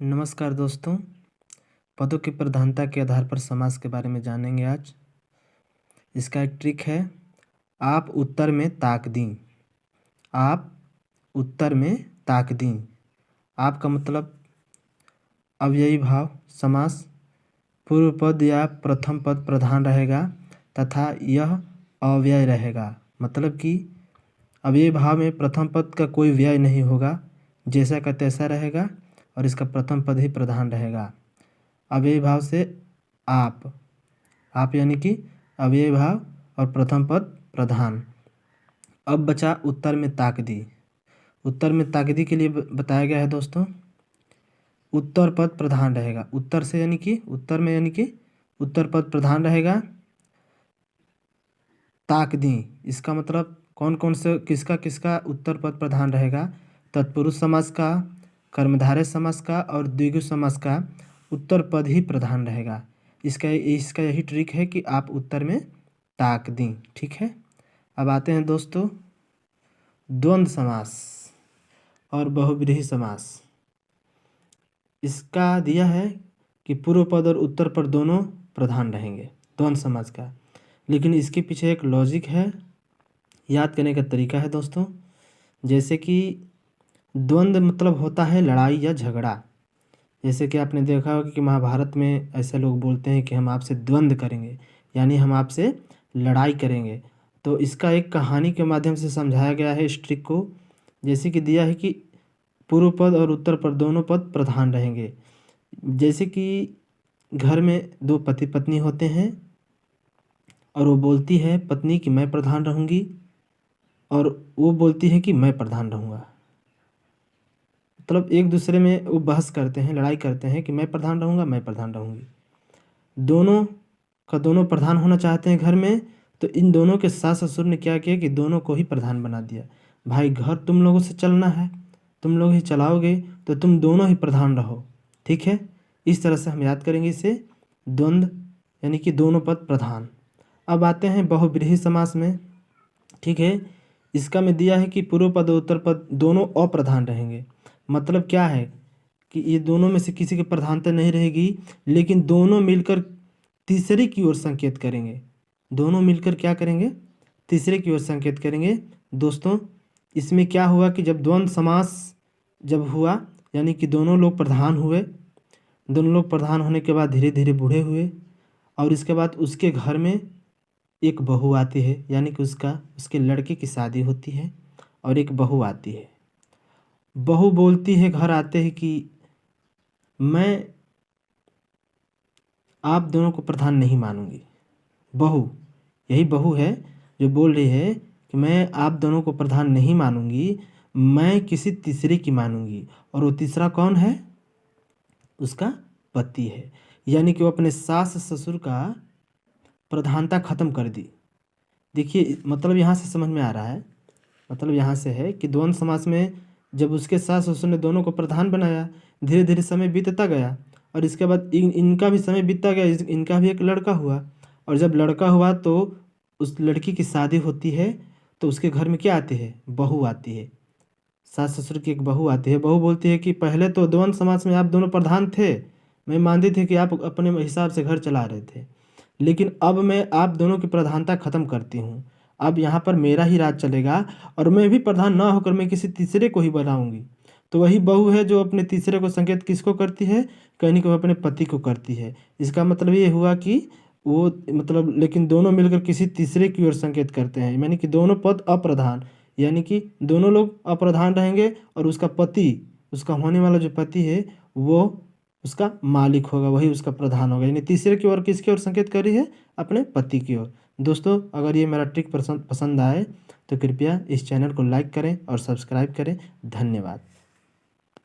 नमस्कार दोस्तों। पदों की प्रधानता के आधार पर समास के बारे में जानेंगे आज। इसका एक ट्रिक है, आप उत्तर में ताक दीं। आप उत्तर में ताक दीं। आपका मतलब अव्ययी भाव समास, पूर्व पद या प्रथम पद प्रधान रहेगा तथा यह अव्यय रहेगा। मतलब कि अव्ययी भाव में प्रथम पद का कोई व्यय नहीं होगा, जैसा का तैसा रहेगा और इसका प्रथम पद ही प्रधान रहेगा। अव्ययी भाव से आप यानी कि अव्ययी भाव और प्रथम पद प्रधान। अब बचा उत्तर में ताकदी। उत्तर में ताकदी के लिए बताया गया है दोस्तों, उत्तर पद प्रधान रहेगा। उत्तर से यानी कि उत्तर में यानी कि उत्तर पद प्रधान रहेगा। ताकदी, इसका मतलब कौन कौन से किसका किसका उत्तर पद प्रधान रहेगा? तत्पुरुष समास का, कर्मधारय समास का और द्विगु समास का उत्तर पद ही प्रधान रहेगा। इसका यही ट्रिक है कि आप उत्तर में ताक दें। ठीक है। अब आते हैं दोस्तों द्वंद्व समास और बहुव्रीहि समास। इसका दिया है कि पूर्व पद और उत्तर पद दोनों प्रधान रहेंगे द्वंद्व समास का, लेकिन इसके पीछे एक लॉजिक है, याद करने का तरीका है दोस्तों। जैसे कि द्वंद्व मतलब होता है लड़ाई या झगड़ा। जैसे कि आपने देखा होगा कि महाभारत में ऐसे लोग बोलते हैं कि हम आपसे द्वंद्व करेंगे, यानी हम आपसे लड़ाई करेंगे। तो इसका एक कहानी के माध्यम से समझाया गया है इस ट्रिक को। जैसे कि दिया है कि पूर्व पद और उत्तर पद दोनों पद प्रधान रहेंगे। जैसे कि घर में दो पति पत्नी होते हैं और वो बोलती है पत्नी कि मैं प्रधान रहूँगी, और वो बोलती है कि मैं प्रधान रहूँगा। मतलब एक दूसरे में वो बहस करते हैं, लड़ाई करते हैं कि मैं प्रधान रहूँगा, मैं प्रधान रहूँगी। दोनों का दोनों प्रधान होना चाहते हैं घर में, तो इन दोनों के सास ससुर ने क्या किया कि दोनों को ही प्रधान बना दिया। भाई घर तुम लोगों से चलना है, तुम लोग ही चलाओगे, तो तुम दोनों ही प्रधान रहो। ठीक है। इस तरह से हम याद करेंगे इसे, द्वंद्व यानी कि दोनों पद प्रधान। अब आते हैं बहुव्रीहि समास में। ठीक है। इसका में दिया है कि पूर्व पद और उत्तर पद दोनों अप्रधान रहेंगे। मतलब क्या है कि ये दोनों में से किसी की प्रधानता नहीं रहेगी, लेकिन दोनों मिलकर तीसरे की ओर संकेत करेंगे। दोनों मिलकर क्या करेंगे? तीसरे की ओर संकेत करेंगे। दोस्तों इसमें क्या हुआ कि जब द्वंद्व समास जब हुआ, यानी कि दोनों लोग प्रधान हुए, दोनों लोग प्रधान होने के बाद धीरे धीरे बूढ़े हुए, और इसके बाद उसके घर में एक बहू आती है, यानी कि उसके लड़के की शादी होती है और एक बहू आती है। बहू बोलती है घर आते ही कि मैं आप दोनों को प्रधान नहीं मानूंगी। बहू, यही बहू है जो बोल रही है कि मैं आप दोनों को प्रधान नहीं मानूंगी, मैं किसी तीसरे की मानूंगी। और वो तीसरा कौन है? उसका पति है। यानी कि वो अपने सास ससुर का प्रधानता खत्म कर दी। देखिए मतलब यहाँ से समझ में आ रहा है, मतलब यहाँ से है कि द्वंद्व समास में जब उसके सास ससुर ने दोनों को प्रधान बनाया, धीरे धीरे समय बीतता गया, और इसके बाद इनका भी समय बीतता गया, इनका भी एक लड़का हुआ। और जब लड़का हुआ तो उस लड़की की शादी होती है, तो उसके घर में क्या आती है? बहू आती है। सास ससुर की एक बहू आती है। बहू बोलती है कि पहले तो द्वंद्व समास में आप दोनों प्रधान थे, मैं मानती थी कि आप अपने हिसाब से घर चला रहे थे, लेकिन अब मैं आप दोनों की प्रधानता खत्म करती हूँ। अब यहाँ पर मेरा ही राज चलेगा, और मैं भी प्रधान ना होकर मैं किसी तीसरे को ही बनाऊंगी। तो वही बहू है जो अपने तीसरे को संकेत किसको करती है? कहीं को अपने पति को करती है। इसका मतलब ये हुआ कि वो मतलब लेकिन दोनों मिलकर किसी तीसरे की ओर संकेत करते हैं, यानी कि दोनों पद अप्रधान, यानी कि दोनों लोग अप्रधान रहेंगे, और उसका पति, उसका होने वाला जो पति है वो उसका मालिक होगा, वही उसका प्रधान होगा। यानी तीसरे की ओर किसकी ओर संकेत कर रही है? अपने पति की ओर। दोस्तों अगर ये मेरा ट्रिक पसंद आए तो कृपया इस चैनल को लाइक करें और सब्सक्राइब करें। धन्यवाद।